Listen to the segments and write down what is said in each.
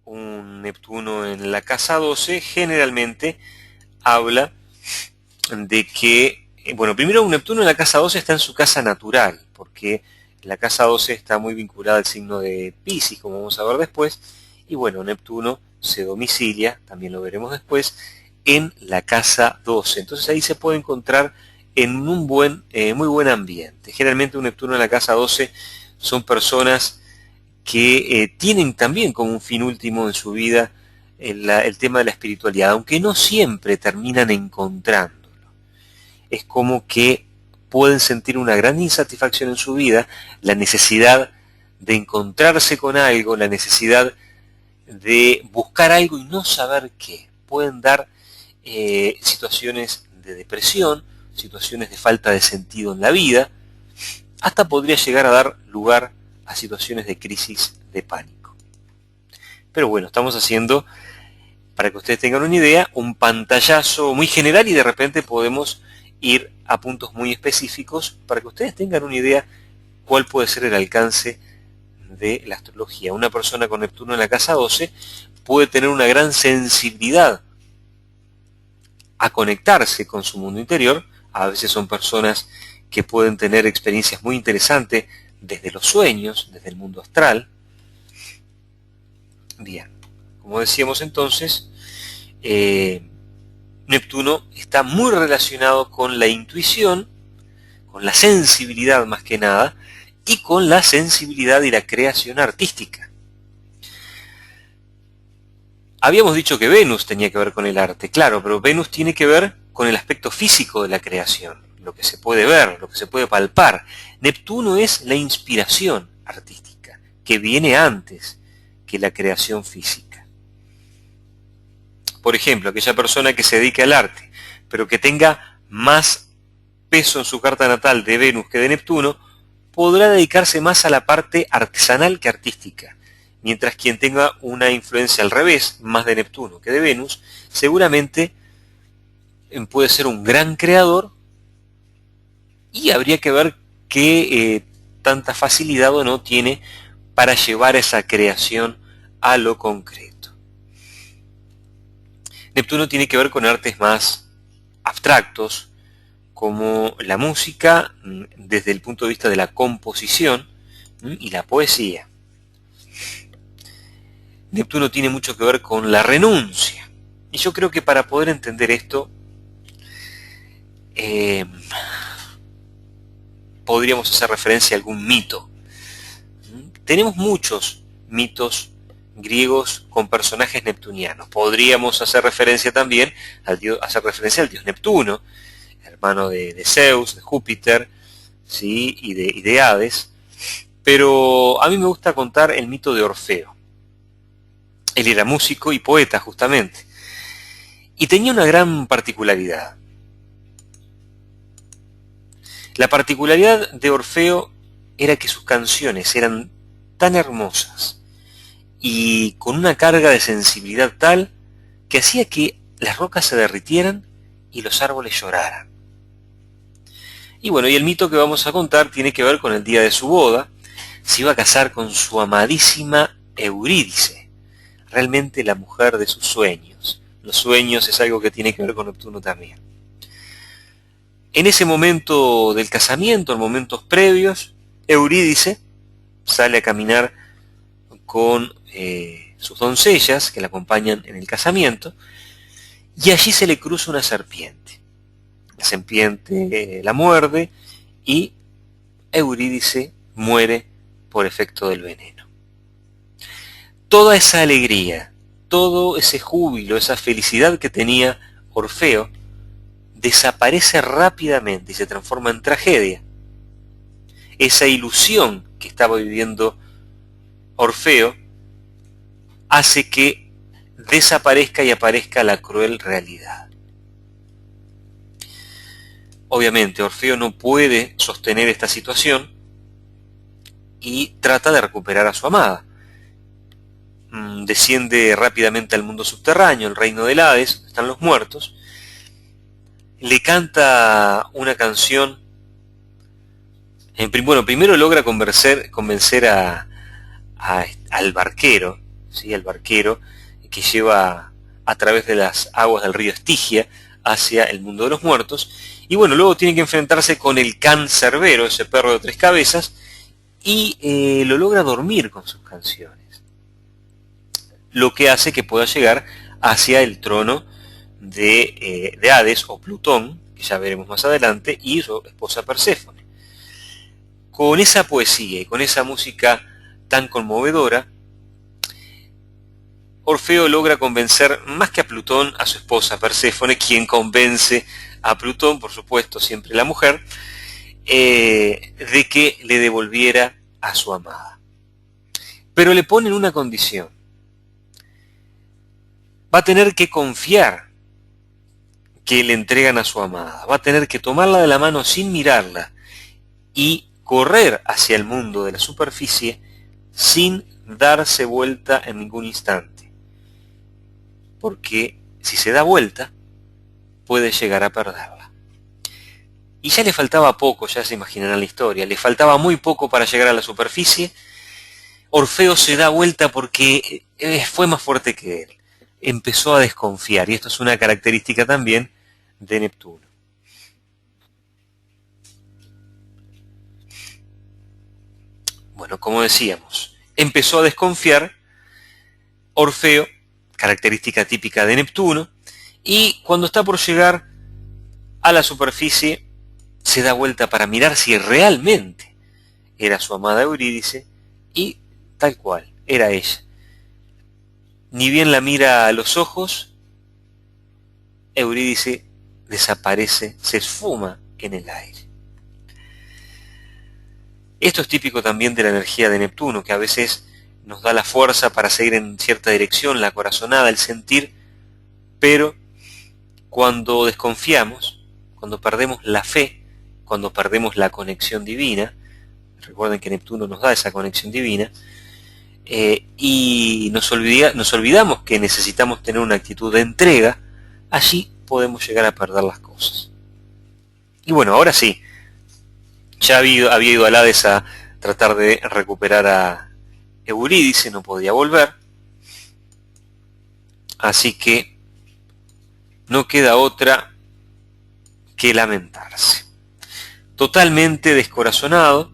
un Neptuno en la casa 12 generalmente habla de que, bueno, primero un Neptuno en la casa 12 está en su casa natural, porque la casa 12 está muy vinculada al signo de Piscis, como vamos a ver después, y bueno, Neptuno se domicilia, también lo veremos después, en la casa 12. Entonces ahí se puede encontrar en un muy buen ambiente. Generalmente un Neptuno en la casa 12 son personas que tienen también como un fin último en su vida el tema de la espiritualidad, aunque no siempre terminan encontrándolo. Es como que pueden sentir una gran insatisfacción en su vida, la necesidad de encontrarse con algo, la necesidad de buscar algo y no saber qué. Pueden dar situaciones de depresión, situaciones de falta de sentido en la vida, hasta podría llegar a dar lugar a situaciones de crisis de pánico. Pero bueno, estamos haciendo, para que ustedes tengan una idea, un pantallazo muy general y de repente podemos ir a puntos muy específicos para que ustedes tengan una idea cuál puede ser el alcance de la astrología. Una persona con Neptuno en la casa 12 puede tener una gran sensibilidad a conectarse con su mundo interior. A veces son personas que pueden tener experiencias muy interesantes desde los sueños, desde el mundo astral. Bien, como decíamos entonces, Neptuno está muy relacionado con la intuición, con la sensibilidad más que nada, y con la sensibilidad y la creación artística. Habíamos dicho que Venus tenía que ver con el arte, claro, pero Venus tiene que ver con el aspecto físico de la creación, lo que se puede ver, lo que se puede palpar. Neptuno es la inspiración artística, que viene antes que la creación física. Por ejemplo, aquella persona que se dedique al arte, pero que tenga más peso en su carta natal de Venus que de Neptuno, podrá dedicarse más a la parte artesanal que artística. Mientras quien tenga una influencia al revés, más de Neptuno que de Venus, seguramente puede ser un gran creador y habría que ver qué tanta facilidad o no tiene para llevar esa creación a lo concreto. Neptuno tiene que ver con artes más abstractos, como la música desde el punto de vista de la composición y la poesía. Neptuno tiene mucho que ver con la renuncia. Y yo creo que para poder entender esto, podríamos hacer referencia a algún mito. Tenemos muchos mitos griegos con personajes neptunianos. Podríamos hacer referencia también al dios Neptuno, hermano de Zeus, de Júpiter, ¿sí? y de Hades. Pero a mí me gusta contar el mito de Orfeo. Él era músico y poeta, justamente. Y tenía una gran particularidad. La particularidad de Orfeo era que sus canciones eran tan hermosas y con una carga de sensibilidad tal que hacía que las rocas se derritieran y los árboles lloraran. Y bueno, y el mito que vamos a contar tiene que ver con el día de su boda. Se iba a casar con su amadísima Eurídice, realmente la mujer de sus sueños. Los sueños es algo que tiene que ver con Neptuno también. En ese momento del casamiento, en momentos previos, Eurídice sale a caminar con sus doncellas que la acompañan en el casamiento, y allí se le cruza una serpiente. La serpiente la muerde y Eurídice muere por efecto del veneno. Toda esa alegría, todo ese júbilo, esa felicidad que tenía Orfeo, desaparece rápidamente y se transforma en tragedia. Esa ilusión que estaba viviendo Orfeo hace que desaparezca y aparezca la cruel realidad. Obviamente Orfeo no puede sostener esta situación y trata de recuperar a su amada. Desciende rápidamente al mundo subterráneo, el reino del Hades, donde están los muertos. Le canta una canción. Bueno, primero logra convencer al barquero, ¿sí? El barquero que lleva a través de las aguas del río Estigia hacia el mundo de los muertos. Y bueno, luego tiene que enfrentarse con el can Cerbero, ese perro de 3 cabezas, y lo logra dormir con sus canciones, lo que hace que pueda llegar hacia el trono de Hades o Plutón, que ya veremos más adelante, y su esposa Perséfone. Con esa poesía y con esa música tan conmovedora, Orfeo logra convencer más que a Plutón, a su esposa Perséfone, quien convence a Plutón, por supuesto siempre la mujer, de que le devolviera a su amada. Pero le ponen una condición. Va a tener que confiar que le entregan a su amada. Va a tener que tomarla de la mano sin mirarla y correr hacia el mundo de la superficie sin darse vuelta en ningún instante. Porque si se da vuelta, puede llegar a perderla. Y ya le faltaba poco, ya se imaginarán la historia, le faltaba muy poco para llegar a la superficie. Orfeo se da vuelta porque fue más fuerte que él. Empezó a desconfiar, y esto es una característica también de Neptuno. Bueno, como decíamos, empezó a desconfiar Orfeo, característica típica de Neptuno, y cuando está por llegar a la superficie, se da vuelta para mirar si realmente era su amada Eurídice, y tal cual, era ella. Ni bien la mira a los ojos, Eurídice desaparece, se esfuma en el aire. Esto es típico también de la energía de Neptuno, que a veces nos da la fuerza para seguir en cierta dirección, la corazonada, el sentir, pero cuando desconfiamos, cuando perdemos la fe, cuando perdemos la conexión divina, recuerden que Neptuno nos da esa conexión divina, y nos olvidamos que necesitamos tener una actitud de entrega, allí podemos llegar a perder las cosas. Y bueno, ahora sí, ya había ido al Hades a tratar de recuperar a Eurídice, no podía volver, así que no queda otra que lamentarse. Totalmente descorazonado,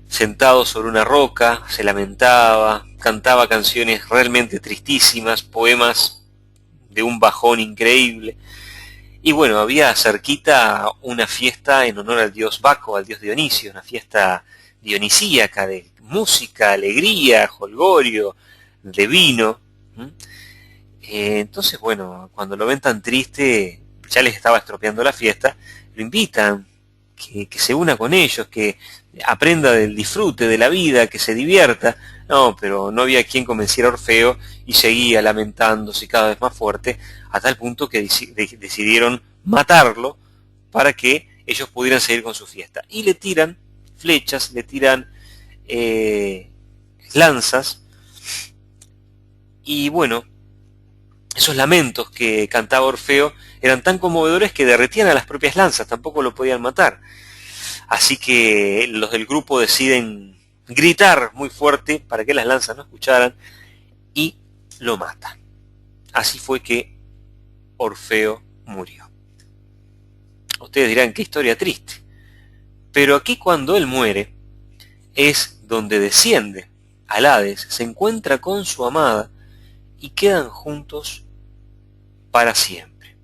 sentado sobre una roca, se lamentaba, cantaba canciones realmente tristísimas, poemas de un bajón increíble. Y bueno, había cerquita una fiesta en honor al dios Baco, al dios Dionisio, una fiesta dionisíaca de música, alegría, jolgorio, de vino. Entonces, bueno, cuando lo ven tan triste, ya les estaba estropeando la fiesta, lo invitan, que se una con ellos, que aprenda del disfrute de la vida, que se divierta. No, pero no había quien convenciera a Orfeo y seguía lamentándose cada vez más fuerte, a tal punto que decidieron matarlo para que ellos pudieran seguir con su fiesta. Y le tiran flechas, le tiran lanzas, y bueno, esos lamentos que cantaba Orfeo eran tan conmovedores que derretían a las propias lanzas, tampoco lo podían matar. Así que los del grupo deciden gritar muy fuerte para que las lanzas no escucharan y lo matan. Así fue que Orfeo murió. Ustedes dirán, qué historia triste. Pero aquí cuando él muere es donde desciende al Hades, se encuentra con su amada y quedan juntos para siempre.